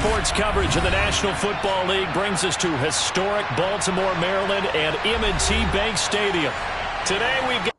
Sports coverage of the National Football League brings us to historic Baltimore, Maryland, and M&T Bank Stadium. Today we've got...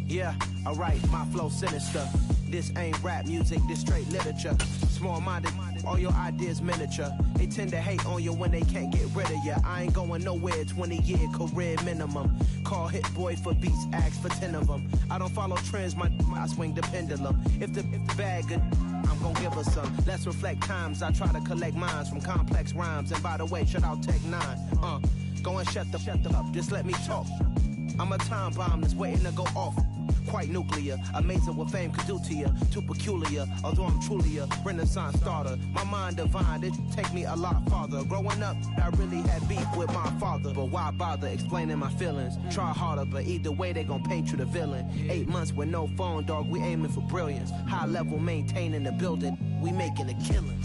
Yeah, alright, my flow sinister. This ain't rap music, this straight literature. Small-minded, all your ideas miniature. They tend to hate on you when they can't get rid of you. I ain't going nowhere, 20-year career minimum. Call Hit Boy for beats, ask for 10 of them. I don't follow trends, I swing the pendulum. If the bag good, I'm gonna give her some. Let's reflect times, I try to collect minds from complex rhymes. And by the way, shout out Tech 9. Go and shut the up, just let me talk. I'm a time bomb that's waiting to go off. Quite nuclear, amazing what fame could do to you. Too peculiar, although I'm truly a Renaissance starter. My mind divine, it take me a lot farther. Growing up, I really had beef with my father. But why bother explaining my feelings? Try harder, but either way they gon' paint you the villain. 8 months with no phone, dog, we aiming for brilliance. High level maintaining the building, we making a killing.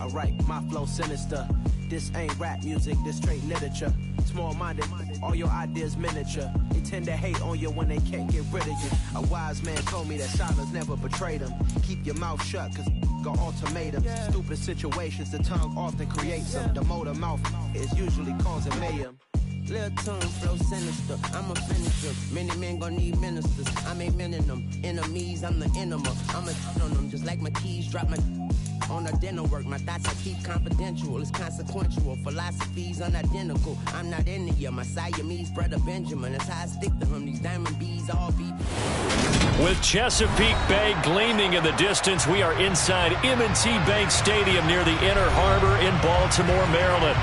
Alright, my flow sinister. This ain't rap music, this straight literature. Small-minded, all your ideas miniature. They tend to hate on you when they can't get rid of you. A wise man told me that silence never betrayed him. Keep your mouth shut, cause got ultimatums. Stupid situations, the tongue often creates them. The motor mouth is usually causing mayhem. Lil' tune, flow sinister, I'm a finisher. Many men gon' need ministers, I'm a men in them. Enemies, I'm the enema. I'm a on them, just like my keys, drop my on a dinner work. My thoughts I keep confidential, it's consequential. Philosophies unidentical, I'm not into you. My Siamese brother Benjamin, that's how I stick to him. These diamond bees all be. With Chesapeake Bay gleaming in the distance, we are inside M&T Bank Stadium near the Inner Harbor in Baltimore, Maryland.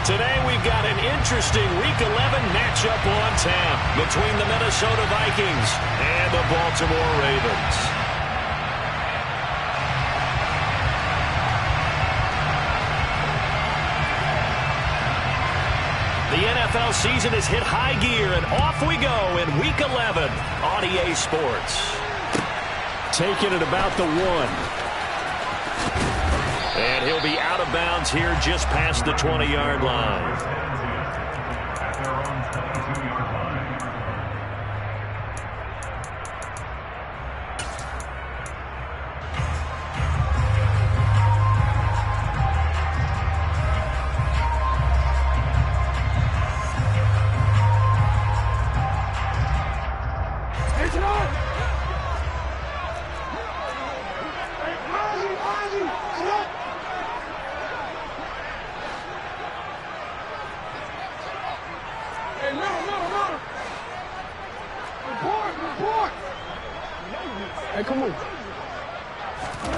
Today we've got an interesting Week 11 matchup on tap between the Minnesota Vikings and the Baltimore Ravens. The NFL season has hit high gear, and off we go in Week 11 on EA Sports. Taking it about the 1. And he'll be out of bounds here just past the 20-yard line.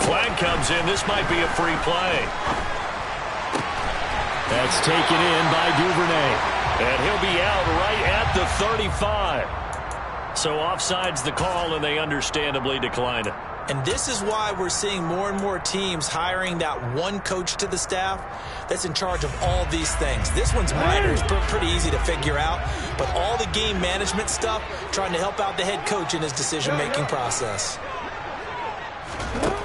Flag comes in. This might be a free play. That's taken in by Duvernay. And he'll be out right at the 35. So offside's the call, and they understandably declined it. And this is why we're seeing more and more teams hiring that one coach to the staff that's in charge of all these things. This one's minor. It's pretty easy to figure out. But all the game management stuff, trying to help out the head coach in his decision-making process.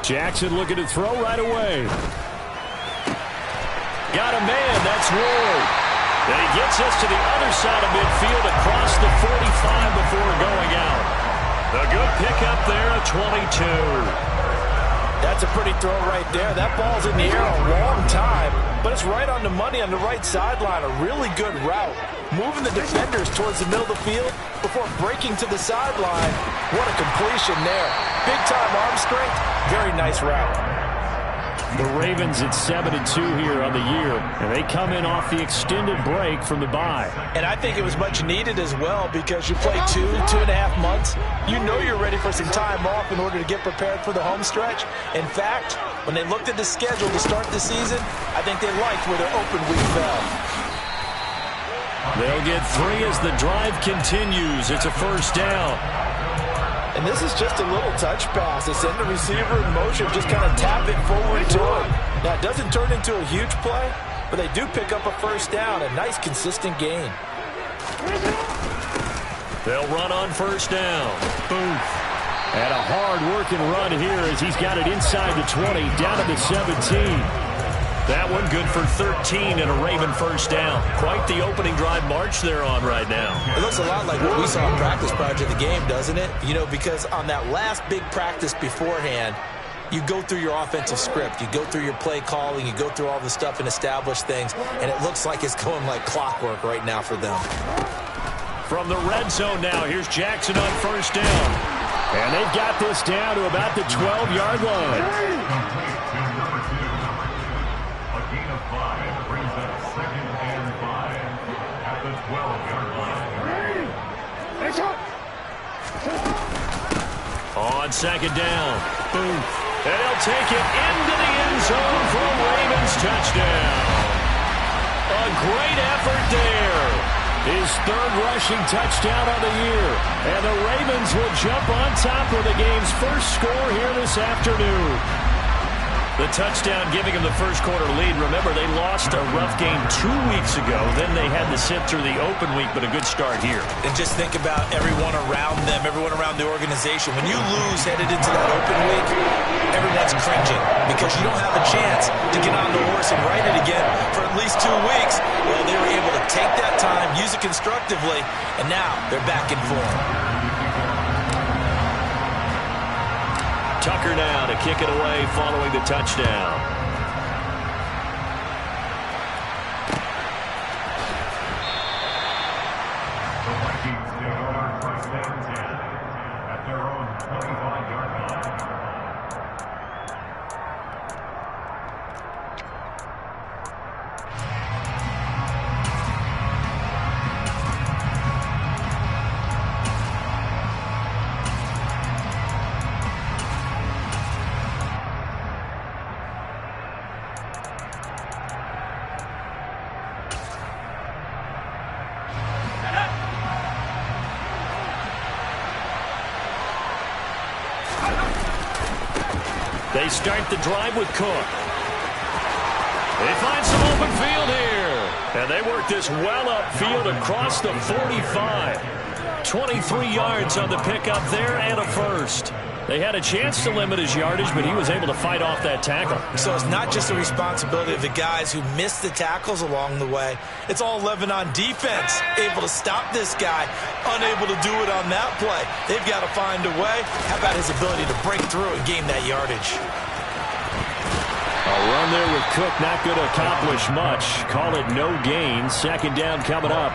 Jackson looking to throw right away. Got a man. That's Ward. And he gets us to the other side of midfield across the 45 before going out. A good pickup there at 22. That's a pretty throw right there. That ball's in the air a long time, but it's right on the money on the right sideline. A really good route. Moving the defenders towards the middle of the field before breaking to the sideline. What a completion there. Big-time arm strength. Very nice route. The Ravens at 7-2 here on the year, and they come in off the extended break from the bye. And I think it was much needed as well, because you play 2.5 months. You know you're ready for some time off in order to get prepared for the home stretch. In fact, when they looked at the schedule to start the season, I think they liked where their open week fell. They'll get 3 as the drive continues. It's a first down. And this is just a little touch pass. They send the receiver in motion, just kind of tap it forward to him. Now, it doesn't turn into a huge play, but they do pick up a first down, a nice, consistent gain. They'll run on first down. Boom. And a hard-working run here as he's got it inside the 20, down to the 17. That one good for 13 and a Raven first down. Quite the opening drive march they're on right now. It looks a lot like what we saw in practice prior to the game, doesn't it? You know, because on that last big practice beforehand, you go through your offensive script. You go through your play calling. You go through all the stuff and establish things. And it looks like it's going like clockwork right now for them. From the red zone now, here's Jackson on first down. And they've got this down to about the 12-yard line. A gain of 5 brings up 2nd and 5 at the 12-yard line. On second down. Boom. And he'll take it into the end zone for a Ravens touchdown. A great effort there. His third rushing touchdown of the year. And the Ravens will jump on top of the game's first score here this afternoon. The touchdown giving him the first quarter lead. Remember, they lost a rough game 2 weeks ago. Then they had to sit through the open week, but a good start here. And just think about everyone around them, everyone around the organization. When you lose headed into that open week, everyone's cringing because you don't have a chance to get on the horse and ride it again for at least 2 weeks. Well, they were able to take that time, use it constructively, and now they're back in form. Tucker now to kick it away following the touchdown. The Vikings take over 1st and 10 at their own 25-yard line. They start the drive with Cook. They find some open field here. And they work this well upfield across the 45. 23 yards on the pickup there and a first. They had a chance to limit his yardage, but he was able to fight off that tackle. So it's not just the responsibility of the guys who missed the tackles along the way. It's all 11 on defense, able to stop this guy, unable to do it on that play. They've got to find a way. How about his ability to break through and gain that yardage? A run there with Cook, not going to accomplish much. Call it no gain. Second down coming up.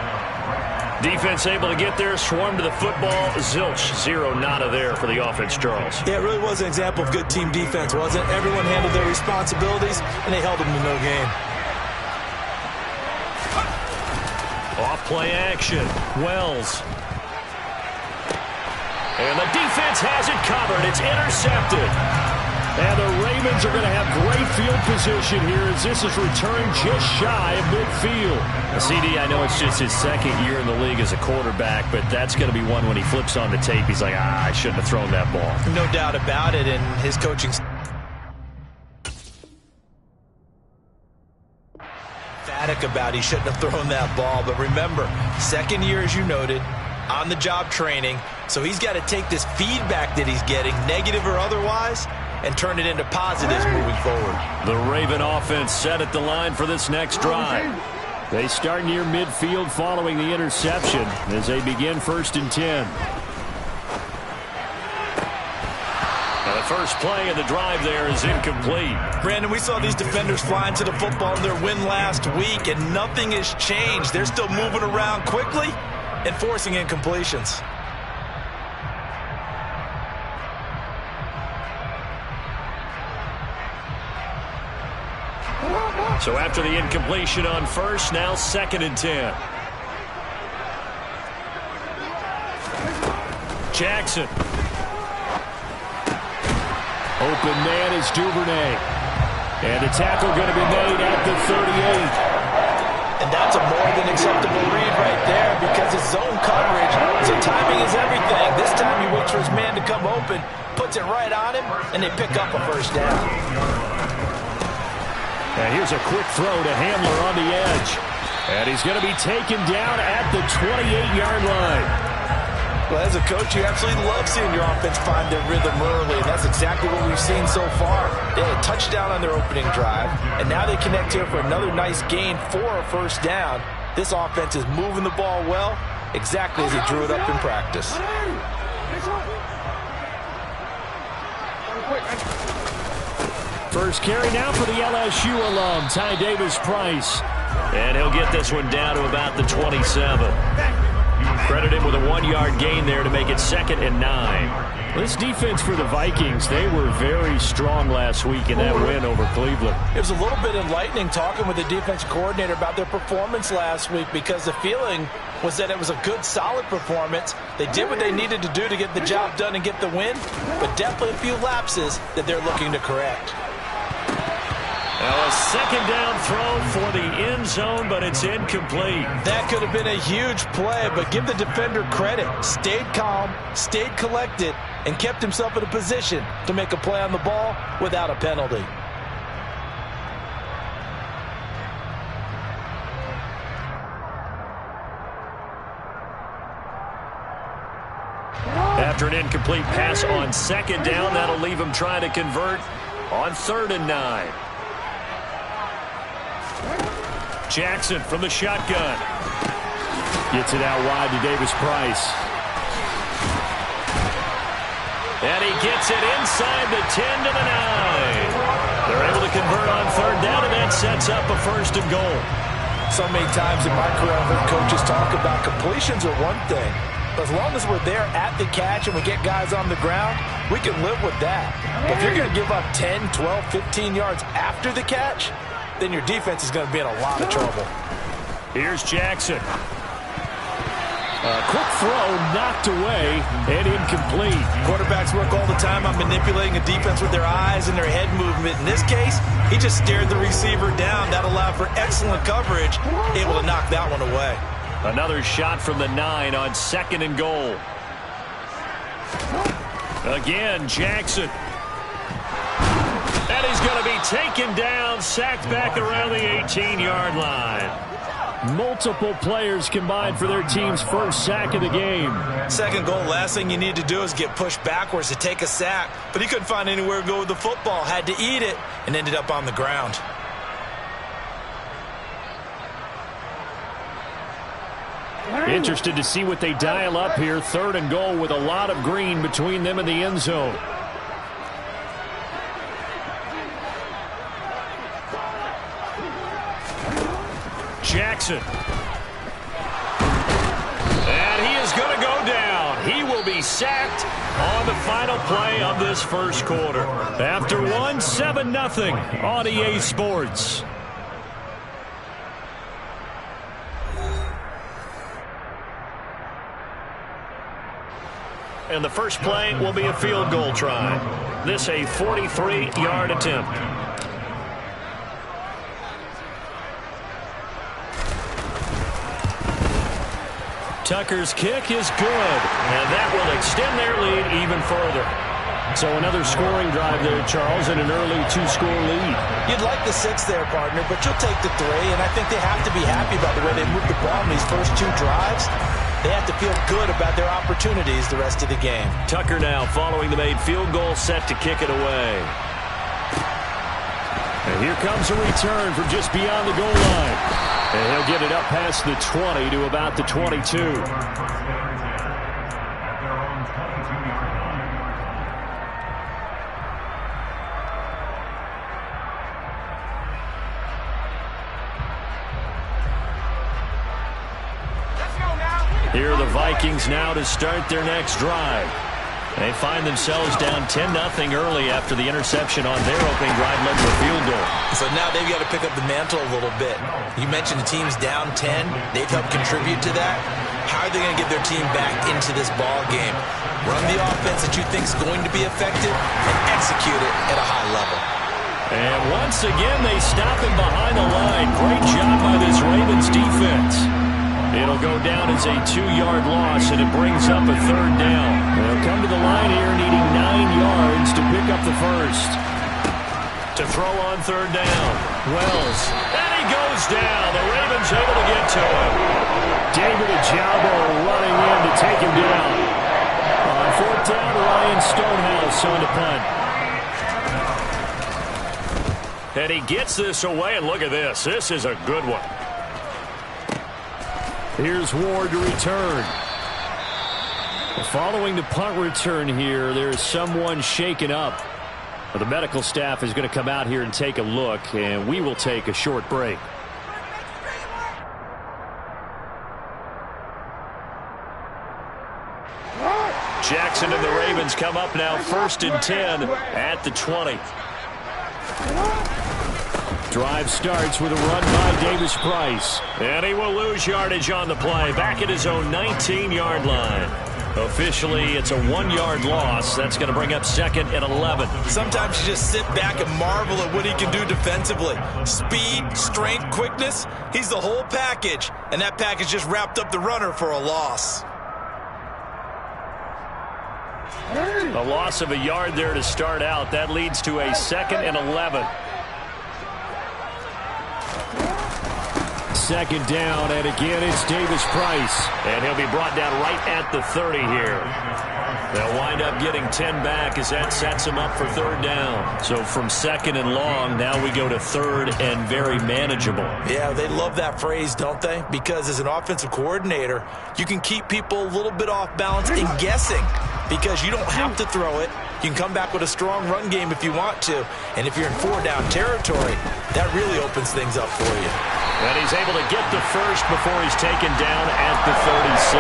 Defense able to get there, swarm to the football. Zilch, 0 nada there for the offense, Charles. Yeah, it really was an example of good team defense, wasn't it? Everyone handled their responsibilities, and they held them to no gain. Off play action. Wells. And the defense has it covered. It's intercepted. And the Ravens are going to have great field position here as this is returned just shy of midfield. CD, I know it's just his second year in the league as a quarterback, but that's going to be one when he flips on the tape. He's like, I shouldn't have thrown that ball. No doubt about it, and his coaching emphatic about he shouldn't have thrown that ball. But remember, second year, as you noted, on-the-job training, so he's got to take this feedback that he's getting, negative or otherwise, and turn it into positives moving forward. The Raven offense set at the line for this next drive. They start near midfield following the interception as they begin 1st and 10. Now the first play of the drive there is incomplete. Brandon, we saw these defenders flying to the football in their win last week, and nothing has changed. They're still moving around quickly and forcing incompletions. So after the incompletion on first, now 2nd and 10. Jackson. Open man is Duvernay. And the tackle going to be made at the 38. And that's a more than acceptable read right there because it's zone coverage, so timing is everything. This time he waits for his man to come open, puts it right on him, and they pick up a first down. And here's a quick throw to Hamler on the edge. And he's going to be taken down at the 28-yard line. Well, as a coach, you absolutely love seeing your offense find their rhythm early, and that's exactly what we've seen so far. They had a touchdown on their opening drive, and now they connect here for another nice gain for a first down. This offense is moving the ball well, exactly as he drew it up in practice. First carry now for the LSU alum, Ty Davis-Price. And he'll get this one down to about the 27. Credit him with a 1-yard gain there to make it 2nd and 9. This defense for the Vikings, they were very strong last week in that win over Cleveland. It was a little bit enlightening talking with the defense coordinator about their performance last week, because the feeling was that it was a good, solid performance. They did what they needed to do to get the job done and get the win, but definitely a few lapses that they're looking to correct. Now a second down throw for the end zone, but it's incomplete. That could have been a huge play, but give the defender credit. Stayed calm, stayed collected, and kept himself in a position to make a play on the ball without a penalty. After an incomplete pass on second down, that'll leave him trying to convert on 3rd and 9. Jackson from the shotgun. Gets it out wide to Davis-Price. And he gets it inside the 10 to the 9. They're able to convert on 3rd down, and that sets up a 1st and goal. So many times in my career, I've heard coaches talk about completions are one thing. But as long as we're there at the catch and we get guys on the ground, we can live with that. But if you're going to give up 10, 12, 15 yards after the catch, then your defense is going to be in a lot of trouble. Here's Jackson. A quick throw knocked away and incomplete. Quarterbacks work all the time on manipulating a defense with their eyes and their head movement. In this case, he just stared the receiver down. That allowed for excellent coverage, able to knock that one away. Another shot from the 9 on 2nd and goal. Again, Jackson. And he's going to be taken down, sacked back around the 18-yard line. Multiple players combined for their team's first sack of the game. Second goal, last thing you need to do is get pushed backwards to take a sack. But he couldn't find anywhere to go with the football, had to eat it, and ended up on the ground. Interested to see what they dial up here. 3rd and goal with a lot of green between them and the end zone. Jackson. And he is going to go down. He will be sacked on the final play of this first quarter. After one, 7-0 on EA Sports. And the first play will be a field goal try. This a 43-yard attempt. Tucker's kick is good, and that will extend their lead even further. So another scoring drive there, Charles, and an early 2-score lead. You'd like the 6 there, partner, but you'll take the 3, and I think they have to be happy about the way they moved the ball in these first 2 drives. They have to feel good about their opportunities the rest of the game. Tucker now following the made field goal, set to kick it away. And here comes a return from just beyond the goal line. And he'll get it up past the 20 to about the 22. Here are the Vikings now to start their next drive. They find themselves down 10-0 early after the interception on their opening drive led to a field goal. So now they've got to pick up the mantle a little bit. You mentioned the team's down 10. They've helped contribute to that. How are they going to get their team back into this ball game? Run the offense that you think is going to be effective and execute it at a high level. And once again, they stop him behind the line. Great job by this Ravens defense. It'll go down as a 2-yard loss, and it brings up a 3rd down. They'll come to the line here needing 9 yards to pick up the first. To throw on 3rd down. Wells. And he goes down. The Ravens able to get to him. David Ajabo running in to take him down. On 4th down, Ryan Stonehouse on the punt. And he gets this away, and look at this. This is a good one. Here's Ward to return. Following the punt return here, there's someone shaken up. Well, the medical staff is going to come out here and take a look, and we will take a short break. Jackson and the Ravens come up now 1st and 10 at the 20. Drive starts with a run by Davis Price. And he will lose yardage on the play. Back at his own 19-yard line. Officially, it's a 1-yard loss. That's going to bring up 2nd and 11. Sometimes you just sit back and marvel at what he can do defensively. Speed, strength, quickness. He's the whole package. And that package just wrapped up the runner for a loss. A loss of a yard there to start out. That leads to a 2nd and 11. 2nd down, and again it's Davis Price. And he'll be brought down right at the 30 here. They'll wind up getting 10 back as that sets him up for 3rd down. So from 2nd and long, now we go to 3rd and very manageable. Yeah, they love that phrase, don't they? Because as an offensive coordinator, you can keep people a little bit off balance and guessing. Because you don't have to throw it. You can come back with a strong run game if you want to. And if you're in 4-down territory, that really opens things up for you. And he's able to get the first before he's taken down at the 36.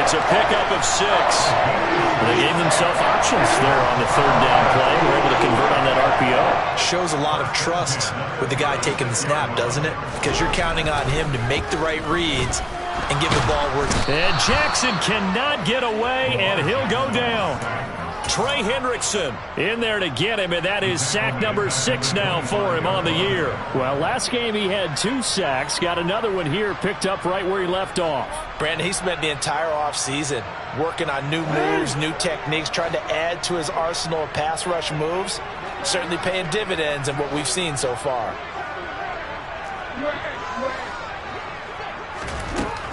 It's a pickup of 6. They gave themselves options there on the 3rd down play. We're able to convert on that RPO. Shows a lot of trust with the guy taking the snap, doesn't it? Because you're counting on him to make the right reads and give the ball worth. And Jackson cannot get away, and he'll go down. Trey Hendrickson in there to get him, and that is sack number 6 now for him on the year. Well, last game he had 2 sacks. Got another one here picked up right where he left off. Brandon, he spent the entire offseason working on new moves, new techniques, trying to add to his arsenal of pass rush moves. Certainly paying dividends in what we've seen so far.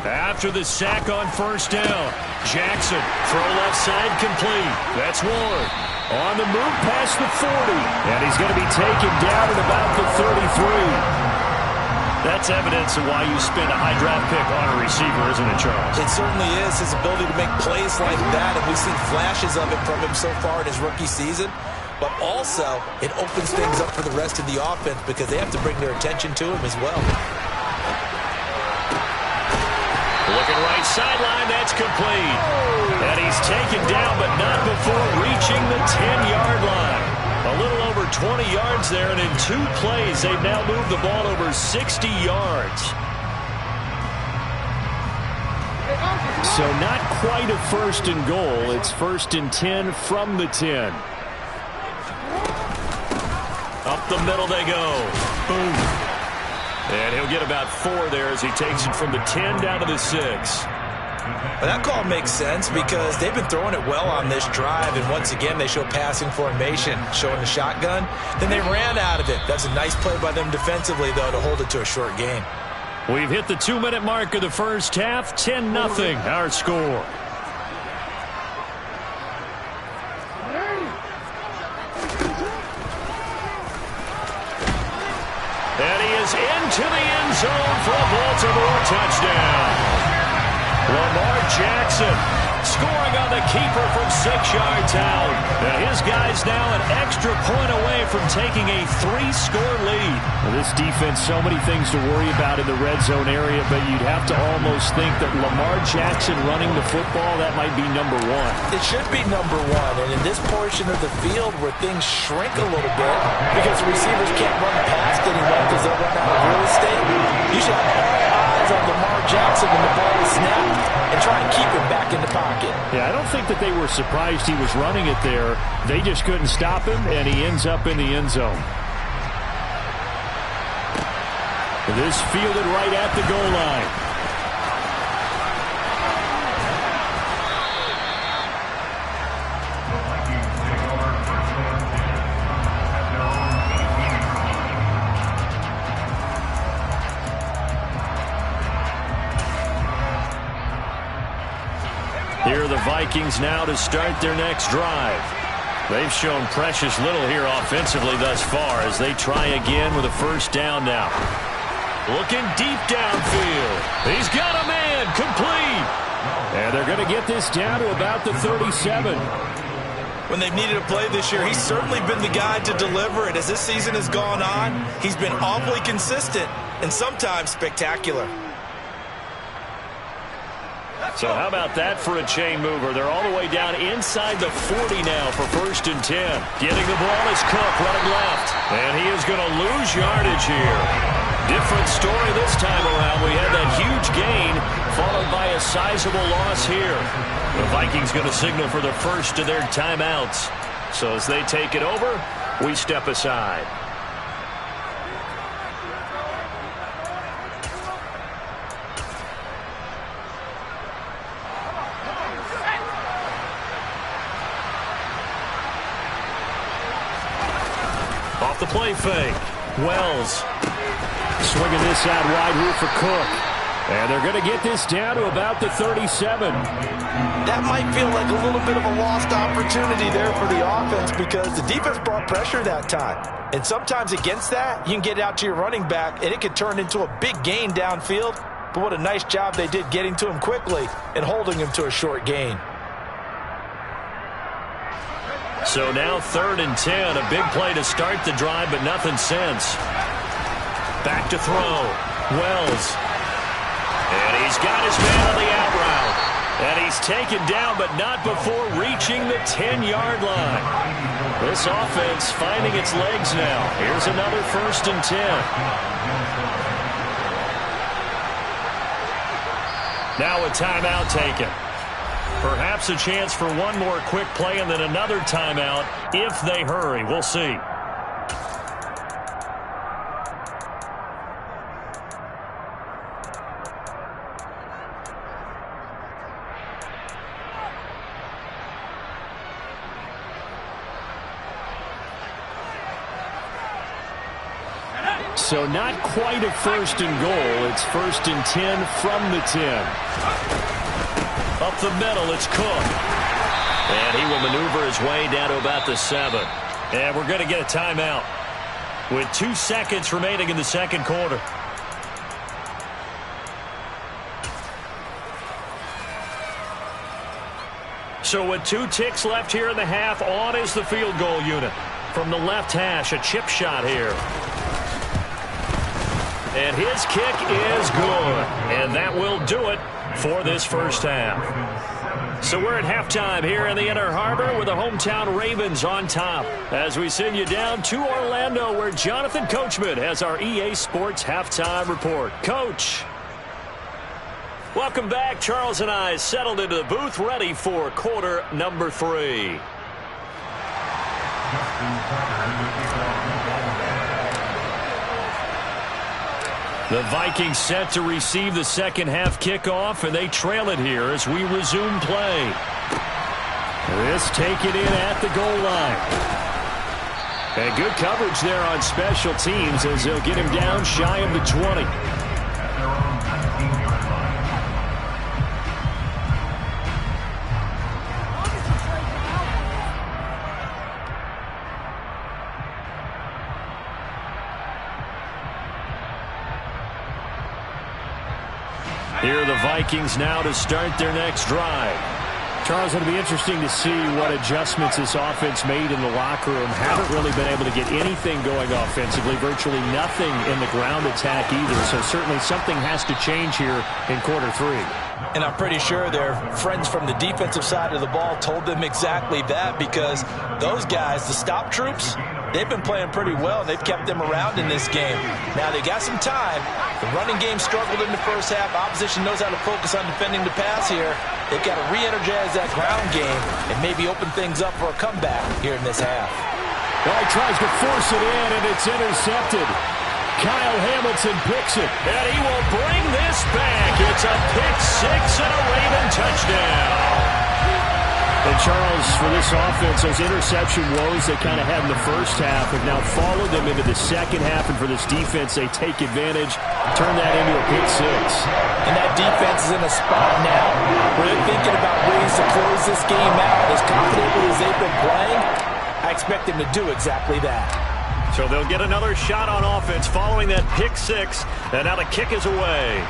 After the sack on 1st down, Jackson, throw left side complete. That's Ward. On the move past the 40. And he's going to be taken down at about the 33. That's evidence of why you spend a high draft pick on a receiver, isn't it, Charles? It certainly is. His ability to make plays like that, and we've seen flashes of it from him so far in his rookie season. But also, it opens things up for the rest of the offense because they have to bring their attention to him as well. Looking right sideline, that's complete. And he's taken down, but not before reaching the 10-yard line. A little over 20 yards there, and in 2 plays, they've now moved the ball over 60 yards. So not quite a 1st and goal. It's 1st and 10 from the 10. Up the middle they go. Boom. And he'll get about 4 there as he takes it from the 10 down to the 6. Well, that call makes sense because they've been throwing it well on this drive, and once again they show passing formation, showing the shotgun. Then they ran out of it. That's a nice play by them defensively, though, to hold it to a short game. We've hit the 2-minute mark of the first half. 10-0 our score. And he is into the end zone for a Baltimore touchdown. Lamar Jackson scoring on the keeper from 6 yards out. And his guy's now an extra point away from taking a 3-score lead. Well, this defense, so many things to worry about in the red zone area, but you'd have to almost think that Lamar Jackson running the football, that might be number 1. It should be number 1, and in this portion of the field where things shrink a little bit because the receivers can't run past anyone because they'll run out of real estate, you should have all eyes on Lamar Jackson when the ball is snapped and try and keep him back in the pocket. Yeah, I don't think that they were surprised he was running it there. They just couldn't stop him, and he ends up in the end zone. This fielded right at the goal line. The Vikings take over 1st and 10 at their own 18-yard line. Here are the Vikings now to start their next drive. They've shown precious little here offensively thus far as they try again with a 1st down now. Looking deep downfield. He's got a man complete. And they're going to get this down to about the 37. when they've needed a play this year. He's certainly been the guy to deliver it. As this season has gone on, he's been awfully consistent and sometimes spectacular. So how about that for a chain mover? They're all the way down inside the 40 now for 1st and 10. Getting the ball is Cook running left. And he is going to lose yardage here. Different story this time around. We had that huge gain followed by a sizable loss here. The Vikings going to signal for the first of their timeouts. So as they take it over, we step aside. Off the play fake. Wells swinging this out wide route for Cook. And they're going to get this down to about the 37. That might feel like a little bit of a lost opportunity there for the offense because the defense brought pressure that time. And sometimes against that, you can get out to your running back, and it could turn into a big gain downfield. But what a nice job they did getting to him quickly and holding him to a short gain. So now 3rd and 10. A big play to start the drive, but nothing since. Back to throw. Wells. And he's got his man on the out route. And he's taken down, but not before reaching the 10-yard line. This offense finding its legs now. Here's another 1st and 10. Now a timeout taken. Perhaps a chance for one more quick play and then another timeout if they hurry. We'll see. So not quite a 1st and goal. It's 1st and 10 from the 10. Up the middle, it's Cook. And he will maneuver his way down to about the 7. And we're going to get a timeout with 2 seconds remaining in the second quarter. So with 2 ticks left here in the half, on is the field goal unit. From the left hash, a chip shot here. And his kick is good. And that will do it for this first half. So we're at halftime here in the Inner Harbor with the hometown Ravens on top. As we send you down to Orlando where Jonathan Coachman has our EA Sports halftime report. Coach. Welcome back. Charles and I settled into the booth ready for quarter number 3. The Vikings set to receive the second half kickoff, and they trail it here as we resume play. This taken in at the goal line. And good coverage there on special teams as they'll get him down shy of the 20. Here are the Vikings now to start their next drive. Charles, it'll be interesting to see what adjustments this offense made in the locker room. Haven't really been able to get anything going offensively, virtually nothing in the ground attack either. So certainly something has to change here in quarter 3. And I'm pretty sure their friends from the defensive side of the ball told them exactly that because those guys, the stop troops, they've been playing pretty well. They've kept them around in this game. Now they got some time. The running game struggled in the first half. Opposition knows how to focus on defending the pass here. They've got to re-energize that ground game and maybe open things up for a comeback here in this half. Well, he tries to force it in, and it's intercepted. Kyle Hamilton picks it, and he will bring this back. It's a pick-6 and a Raven touchdown. And Charles, for this offense, those interception woes they kind of had in the first half have now followed them into the second half. And for this defense, they take advantage, turn that into a pick-6. And that defense is in a spot now where they're thinking about ways to close this game out. As confidently as they've been playing, I expect them to do exactly that. So they'll get another shot on offense following that pick-6. And now the kick is away.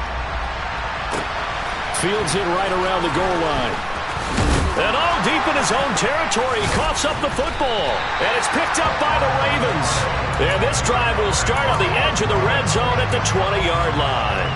Fields it right around the goal line. And all deep in in his own territory. He coughs up the football. And it's picked up by the Ravens. And this drive will start on the edge of the red zone at the 20-yard line.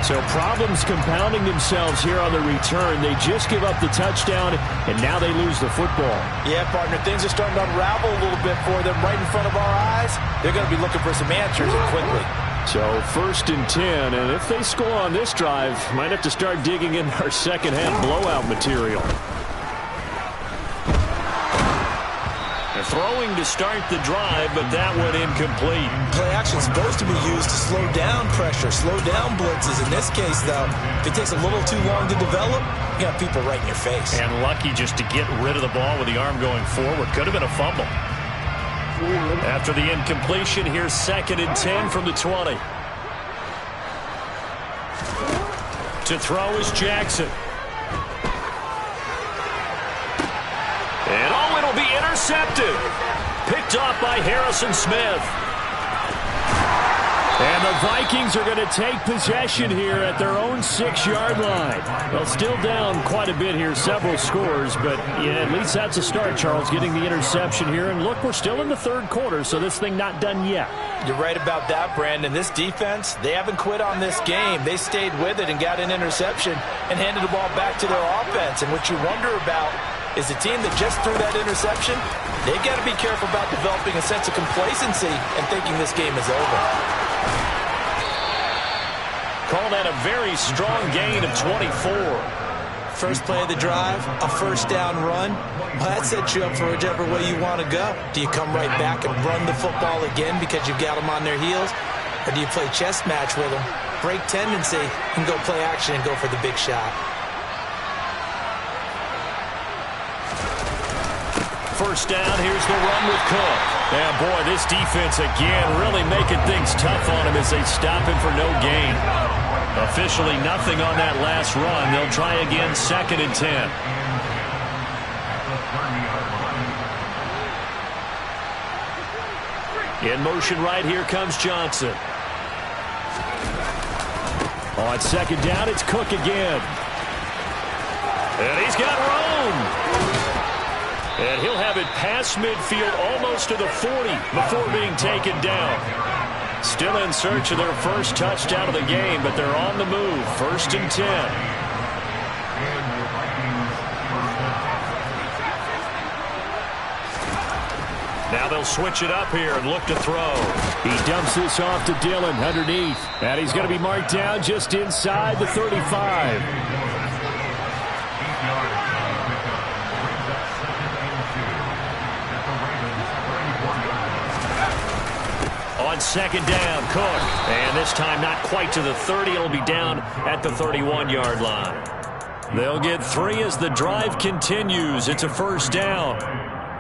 So problems compounding themselves here on the return. They just give up the touchdown, and now they lose the football. Yeah, partner, things are starting to unravel a little bit for them right in front of our eyes. They're going to be looking for some answers quickly. So 1st and 10, and if they score on this drive, might have to start digging in our second-half blowout material. They're throwing to start the drive, but that went incomplete. Play action is supposed to be used to slow down pressure, slow down blitzes. In this case, though, if it takes a little too long to develop, you got people right in your face. And lucky just to get rid of the ball with the arm going forward. Could have been a fumble. After the incompletion, here's 2nd and 10 from the 20. To throw is Jackson. And it'll be intercepted. Picked off by Harrison Smith. And the Vikings are going to take possession here at their own 6-yard line. Well, still down quite a bit here, several scores, but yeah, at least that's a start, Charles, getting the interception here. And look, we're still in the 3rd quarter, so this thing not done yet. You're right about that, Brandon. This defense, they haven't quit on this game. They stayed with it and got an interception and handed the ball back to their offense. And what you wonder about is the team that just threw that interception, they've got to be careful about developing a sense of complacency and thinking this game is over. Call that a very strong gain of 24. First play of the drive, a 1st down run. Well, that sets you up for whichever way you want to go. Do you come right back and run the football again because you've got them on their heels? Or do you play chess match with them, break tendency, and go play action and go for the big shot? 1st down, here's the run with Cook. Yeah, boy, this defense again really making things tough on him as they stop him for no gain. Officially nothing on that last run. They'll try again, 2nd and 10. In motion right here comes Johnson. On 2nd down, it's Cook again. And he's got room. And he'll have it past midfield almost to the 40 before being taken down. Still in search of their first touchdown of the game, but they're on the move. 1st and 10. Now they'll switch it up here and look to throw. He dumps this off to Dillon underneath. And he's going to be marked down just inside the 35. On 2nd down, Cook. And this time not quite to the 30. It'll be down at the 31-yard line. They'll get 3 as the drive continues. It's a 1st down.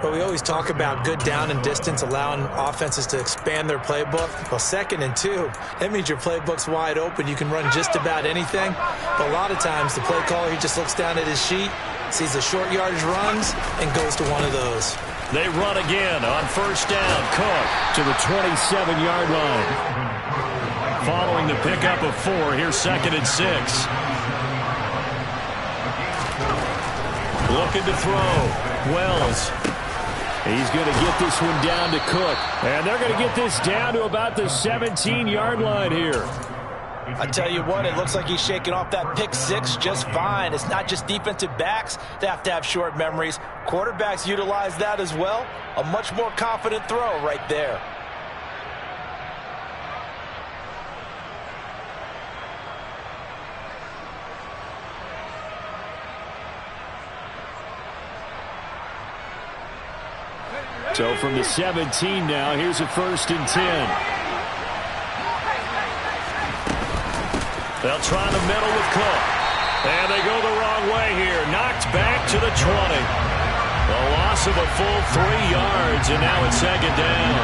Well, we always talk about good down and distance, allowing offenses to expand their playbook. Well, 2nd and 2, that means your playbook's wide open. You can run just about anything. But a lot of times, the play caller, he just looks down at his sheet, sees the short yardage runs, and goes to one of those. They run again on 1st down. Cook to the 27-yard line. Following the pickup of 4, here's 2nd and 6. Looking to throw. Wells. He's going to get this one down to Cook. And they're going to get this down to about the 17-yard line here. I tell you what, it looks like he's shaking off that pick-6 just fine. It's not just defensive backs that have to have short memories. Quarterbacks utilize that as well. A much more confident throw right there. So from the 17 now, here's a 1st and 10. They'll try the middle with Cook. And they go the wrong way here. Knocked back to the 20. A loss of a full 3 yards, and now it's 2nd down.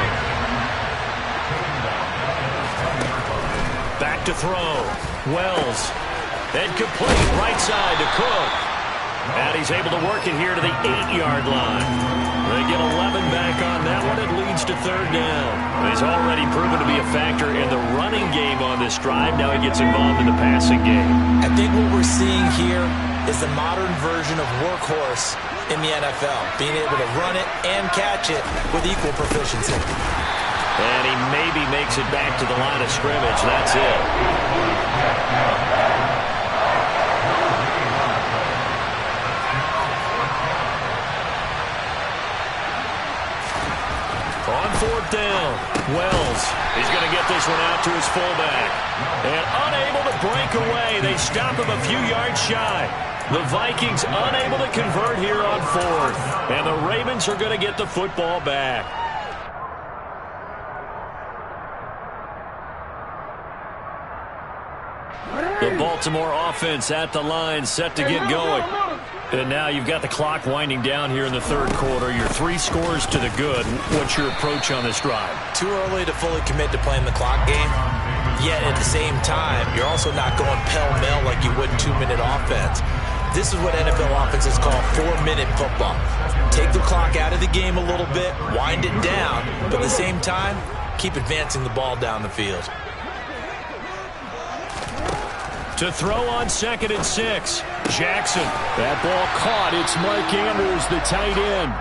Back to throw. Wells. And complete right side to Cook. And he's able to work it here to the 8-yard line. They get 11 back on that one. It leads to 3rd down. He's already proven to be a factor in the running game on this drive. Now he gets involved in the passing game. I think what we're seeing here is the modern version of workhorse in the NFL, being able to run it and catch it with equal proficiency. And he maybe makes it back to the line of scrimmage. That's it. On fourth down, Wells is going to get this one out to his fullback. And unable to break away, they stop him a few yards shy. The Vikings unable to convert here on fourth. And the Ravens are going to get the football back. The Baltimore offense at the line, set to get going. And now you've got the clock winding down here in the third quarter. Your 3 scores to the good. What's your approach on this drive? Too early to fully commit to playing the clock game. Yet at the same time, you're also not going pell-mell like you would in 2-minute offense. This is what NFL offenses call 4-minute football. Take the clock out of the game a little bit, wind it down, but at the same time, keep advancing the ball down the field. To throw on 2nd and 6. Jackson. That ball caught. It's Mark Andrews, the tight end.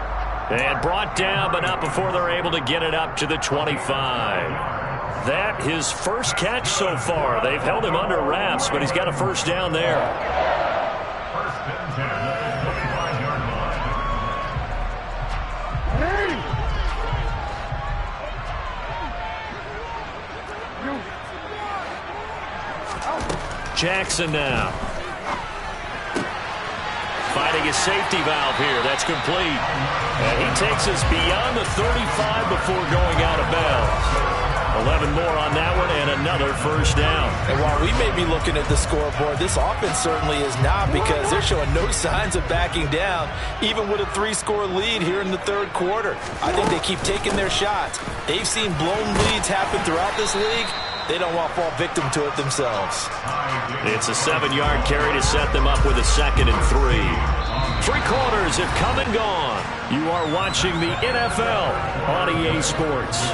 And brought down, but not before they're able to get it up to the 25. That his first catch so far. They've held him under wraps, but he's got a first down there. First and 10 at the 25-yard line. Jackson now. Finding his safety valve here. That's complete. And he takes us beyond the 35 before going out of bounds. 11 more on that one and another first down. And while we may be looking at the scoreboard, this offense certainly is not, because they're showing no signs of backing down, even with a 3-score lead here in the third quarter. I think they keep taking their shots. They've seen blown leads happen throughout this league. They don't want to fall victim to it themselves. It's a 7-yard carry to set them up with a 2nd and 3. 3 quarters have come and gone. You are watching the NFL on EA Sports.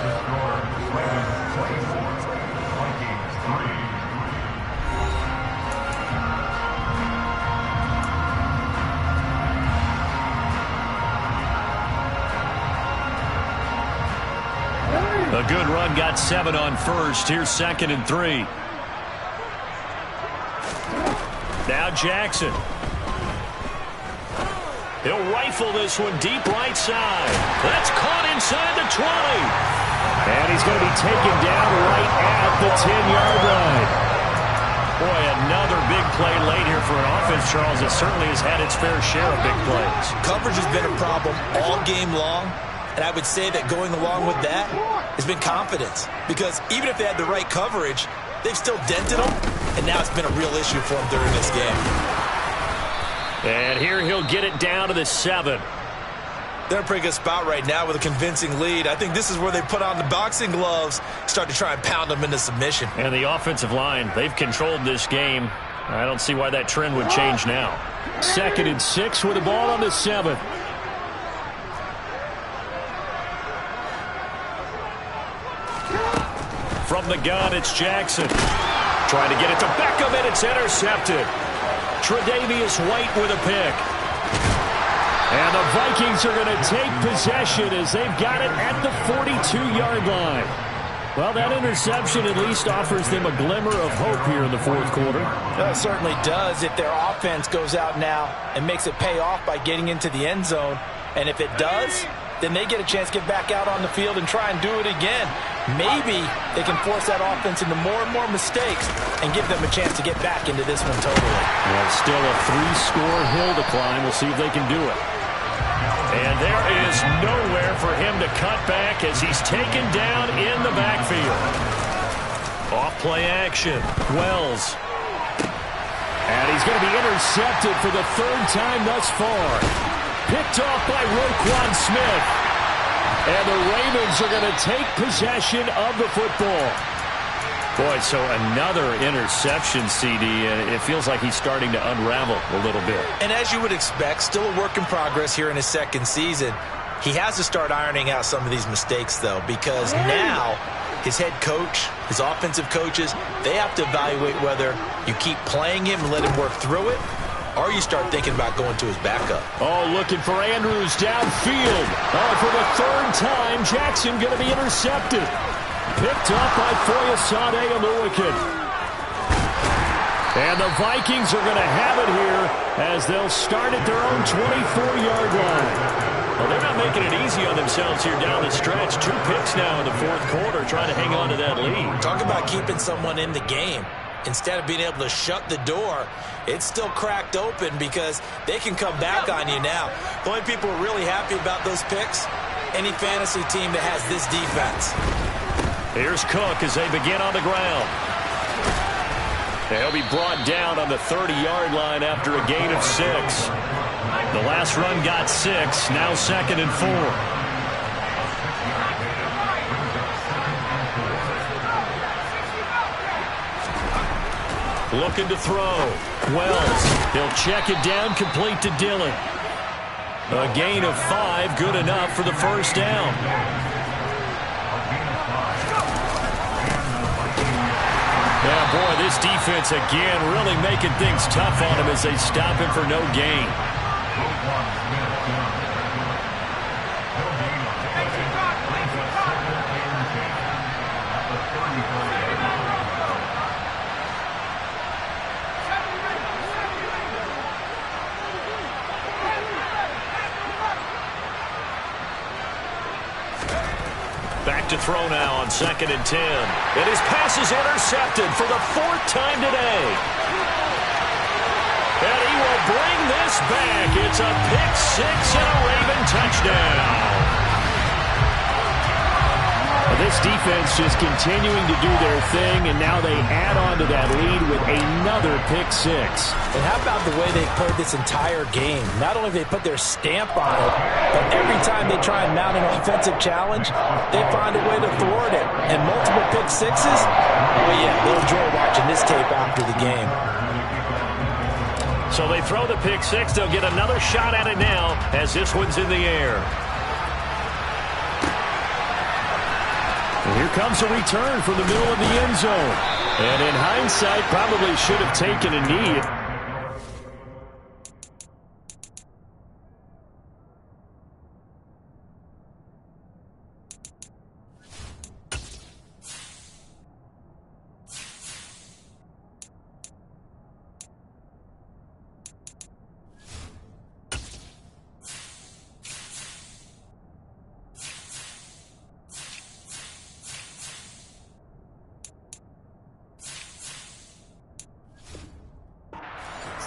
A good run, got 7 on first. Here's 2nd and 3. Now Jackson. He'll rifle this one deep right side. That's caught inside the 20. And he's going to be taken down right at the 10-yard line. Boy, another big play late here for an offense, Charles, that certainly has had its fair share of big plays. Coverage has been a problem all game long, and I would say that going along with that has been confidence, because even if they had the right coverage, they've still dented them, and now it's been a real issue for them during this game. And here he'll get it down to the 7. They're in a pretty good spot right now with a convincing lead. I think this is where they put on the boxing gloves, start to try and pound them into submission. And the offensive line, they've controlled this game. I don't see why that trend would change now. 2nd and 6 with the ball on the 7. From the gun, it's Jackson. Trying to get it to Beckham, and it's intercepted. Tre'Davious White with a pick. And the Vikings are going to take possession as they've got it at the 42-yard line. Well, that interception at least offers them a glimmer of hope here in the fourth quarter. It certainly does if their offense goes out now and makes it pay off by getting into the end zone. And if it does, then they get a chance to get back out on the field and try and do it again. Maybe they can force that offense into more and more mistakes and give them a chance to get back into this one totally. Well, still a 3-score hill to climb. We'll see if they can do it. And there is nowhere for him to cut back as he's taken down in the backfield. Off-play action. Wells. And he's going to be intercepted for the 3rd time thus far. Picked off by Roquan Smith. And the Ravens are going to take possession of the football. Boy, so another interception, CD, and it feels like he's starting to unravel a little bit. And as you would expect, still a work in progress here in his 2nd season. He has to start ironing out some of these mistakes, though, because now his head coach, his offensive coaches, they have to evaluate whether you keep playing him and let him work through it, or you start thinking about going to his backup. Oh, looking for Andrews downfield. Oh, for the third time, Jackson going to be intercepted. Picked up by Foyesade Aluakin. And the Vikings are going to have it here as they'll start at their own 24-yard line. Well, they're not making it easy on themselves here down the stretch. 2 picks now in the fourth quarter trying to hang on to that lead. Talk about keeping someone in the game. Instead of being able to shut the door, it's still cracked open because they can come back on you now. The only people who are really happy about those picks, any fantasy team that has this defense. Here's Cook as they begin on the ground. They'll be brought down on the 30-yard line after a gain of 6. The last run got 6, now 2nd and 4. Looking to throw. Wells. He'll check it down, complete to Dillon. A gain of 5, good enough for the first down. Yeah, boy, this defense again really making things tough on him as they stop him for no gain. Back to throw now on 2nd and 10. And his pass is intercepted for the 4th time today. And he will bring this back. It's a pick-6 and a Raven touchdown. This defense just continuing to do their thing, and now they add on to that lead with another pick-6. And how about the way they played this entire game? Not only have they put their stamp on it, but every time they try and mount an offensive challenge, they find a way to thwart it. And multiple pick-6s? Oh, yeah, they'll enjoy watching this tape after the game. So they throw the pick-6. They'll get another shot at it now as this one's in the air. And here comes a return from the middle of the end zone. And in hindsight, probably should have taken a knee.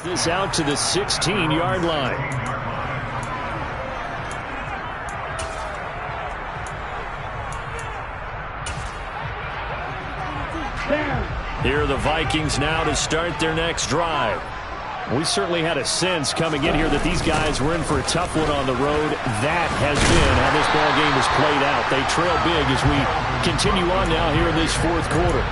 This out to the 16-yard line. Here are the Vikings now to start their next drive. We certainly had a sense coming in here that these guys were in for a tough one on the road. That has been how this ball game has played out. They trail big as we continue on now here in this fourth quarter.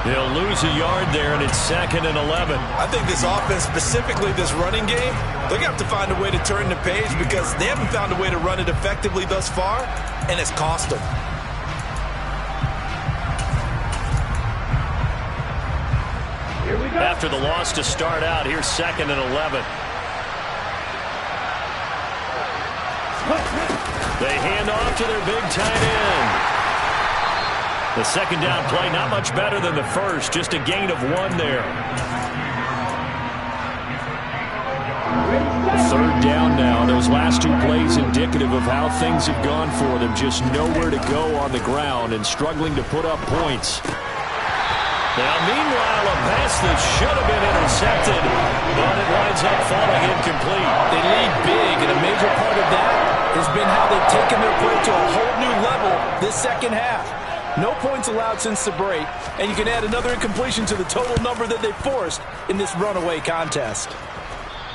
They'll lose a yard there, and it's 2nd and 11. I think this offense, specifically this running game, they're going to have to find a way to turn the page because they haven't found a way to run it effectively thus far, and it's cost them. After the loss to start out, here's 2nd and 11. They hand off to their big tight end. The second down play, not much better than the first, just a gain of 1 there. 3rd down now. Those last 2 plays indicative of how things have gone for them. Just nowhere to go on the ground and struggling to put up points. Now, meanwhile, a pass that should have been intercepted, but it winds up falling incomplete. They lead big, and a major part of that has been how they've taken their play to a whole new level this second half. No points allowed since the break, and you can add another incompletion to the total number that they forced in this runaway contest.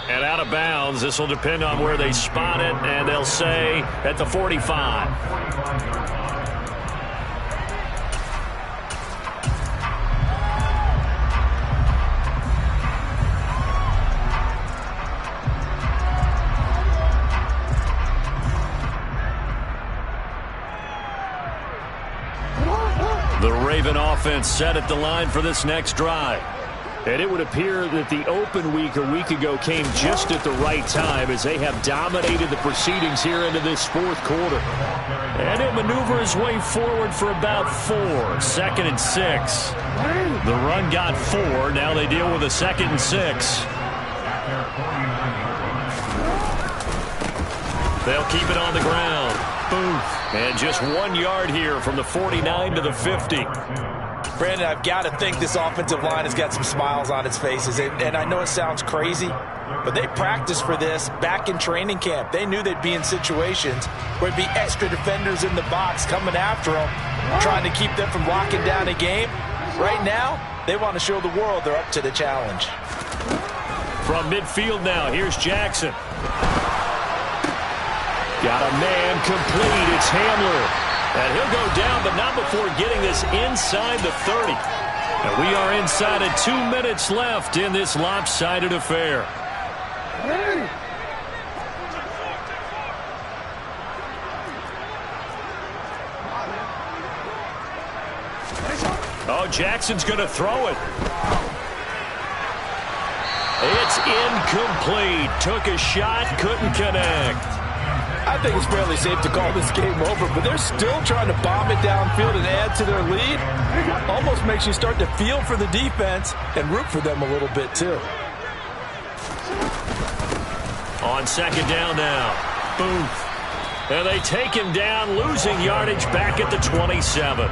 And out of bounds, this will depend on where they spot it, and they'll say at the 45. The Raven offense set at the line for this next drive. And it would appear that the open week a week ago came just at the right time as they have dominated the proceedings here into this fourth quarter. And he'll maneuver his way forward for about 4. 2nd and 6. The run got 4. Now they deal with a 2nd and 6. They'll keep it on the ground. Booth. And just 1 yard here from the 49 to the 50. Brandon, I've got to think this offensive line has got some smiles on its faces. And I know it sounds crazy, but they practiced for this back in training camp. They knew they'd be in situations where there'd be extra defenders in the box coming after them, trying to keep them from locking down a game. Right now, they want to show the world they're up to the challenge. From midfield now, here's Jackson. Got a man complete. It's Hamler. And he'll go down, but not before getting this inside the 30. And we are inside of 2 minutes left in this lopsided affair. Oh, Jackson's going to throw it. It's incomplete. Took a shot, couldn't connect. I think it's fairly safe to call this game over, but they're still trying to bomb it downfield and add to their lead. Almost makes you start to feel for the defense and root for them a little bit, too. On 2nd down now, Booth. And they take him down, losing yardage back at the 27.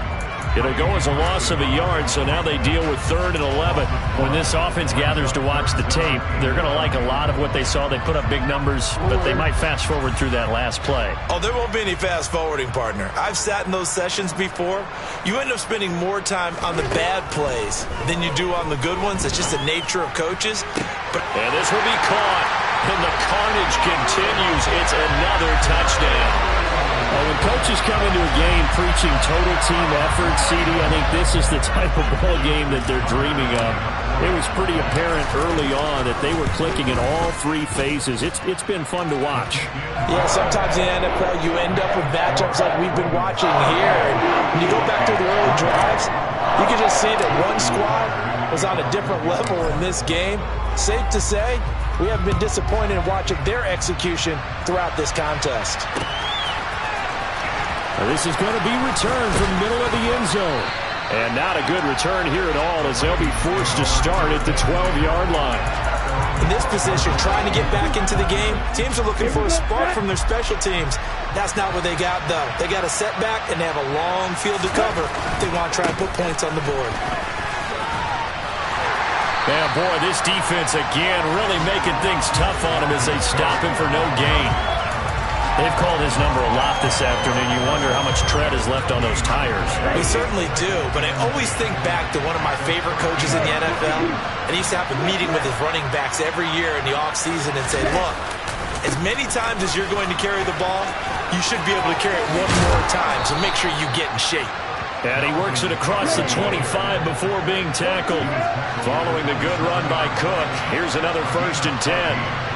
It'll go as a loss of a yard, so now they deal with 3rd and 11. When this offense gathers to watch the tape, they're going to like a lot of what they saw. They put up big numbers, but they might fast forward through that last play. Oh, there won't be any fast forwarding, partner. I've sat in those sessions before. You end up spending more time on the bad plays than you do on the good ones. It's just the nature of coaches. And this will be caught, and the carnage continues. It's another touchdown. Well, when coaches come into a game preaching total team effort, CD, I think this is the type of ball game that they're dreaming of. It was pretty apparent early on that they were clicking in all 3 phases. It's been fun to watch. Yeah, sometimes in the NFL you end up with matchups like we've been watching here. And when you go back to the early drives, you can just see that one squad was on a different level in this game. Safe to say, we have been disappointed in watching their execution throughout this contest. This is going to be returned from the middle of the end zone. And not a good return here at all as they'll be forced to start at the 12-yard line. In this position, trying to get back into the game, teams are looking for a spark from their special teams. That's not what they got, though. They got a setback, and they have a long field to cover if they want to try and put points on the board. Yeah, boy, this defense again really making things tough on him as they stop him for no gain. They've called his number a lot this afternoon. You wonder how much tread is left on those tires. We certainly do, but I always think back to one of my favorite coaches in the NFL, and he used to have a meeting with his running backs every year in the offseason and say, look, as many times as you're going to carry the ball, you should be able to carry it one more time, so make sure you get in shape. And he works it across the 25 before being tackled. Following the good run by Cook, here's another 1st and 10.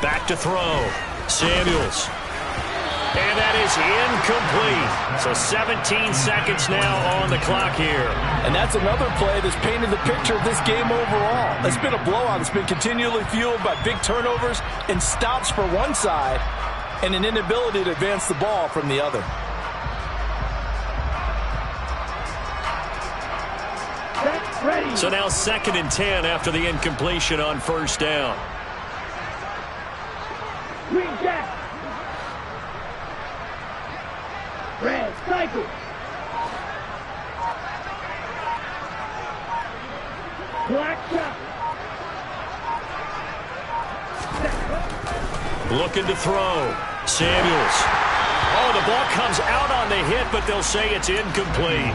Back to throw. Samuels. And that is incomplete. So 17 seconds now on the clock here. And that's another play that's painted the picture of this game overall. It's been a blowout. It's been continually fueled by big turnovers and stops for one side and an inability to advance the ball from the other. So now 2nd and 10 after the incompletion on 1st down. Red cycle. Black shot. Looking to throw. Samuels. Oh, the ball comes out on the hit, but they'll say it's incomplete.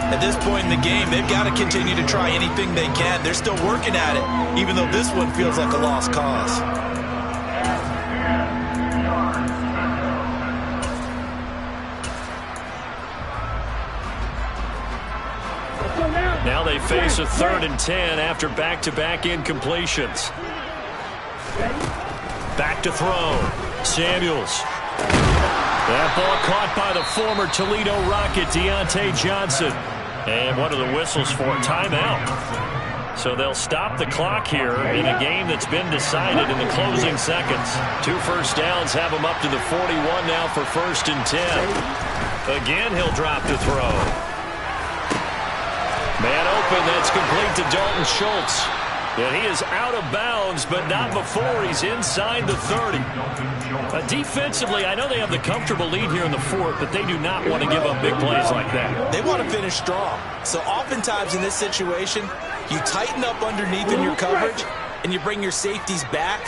At this point in the game, they've got to continue to try anything they can. They're still working at it, even though this one feels like a lost cause. Now they face a 3rd and 10 after back-to-back incompletions. Back to throw. Samuels. That ball caught by the former Toledo Rocket, Deontay Johnson. And what are the whistles for? Timeout. So they'll stop the clock here in a game that's been decided in the closing seconds. 2 first downs have him up to the 41 now for 1st and 10. Again, he'll drop to throw. Man open, that's complete to Dalton Schultz. And he is out of bounds, but not before he's inside the 30. Defensively, I know they have the comfortable lead here in the 4th, but they do not want to give up big plays like that. They want to finish strong. So oftentimes in this situation, you tighten up underneath in your coverage, and you bring your safeties back.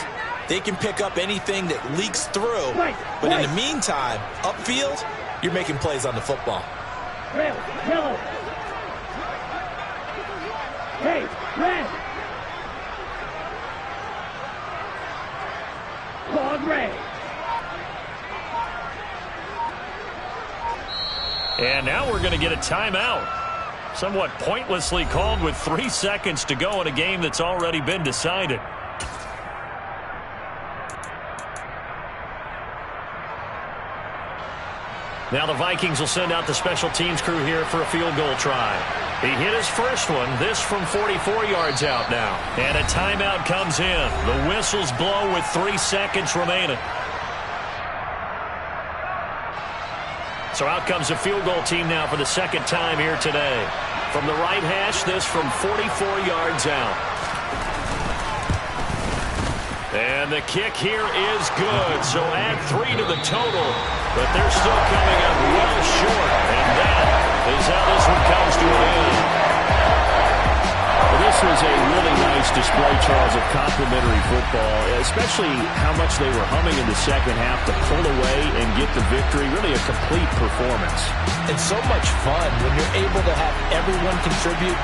They can pick up anything that leaks through. But in the meantime, upfield, you're making plays on the football. Yellow. Hey, red. Call red. And now we're going to get a timeout. Somewhat pointlessly called with 3 seconds to go in a game that's already been decided. Now the Vikings will send out the special teams crew here for a field goal try. He hit his first one, this from 44 yards out now. And a timeout comes in. The whistles blow with 3 seconds remaining. So out comes the field goal team now for the 2nd time here today. From the right hash, this from 44 yards out. And the kick here is good. So add 3 to the total. But they're still coming up well short. And that is how this one comes to an end. Well, this was a really nice display, Charles, of complimentary football, especially how much they were humming in the second half to pull away and get the victory. Really a complete performance. It's so much fun when you're able to have everyone contribute.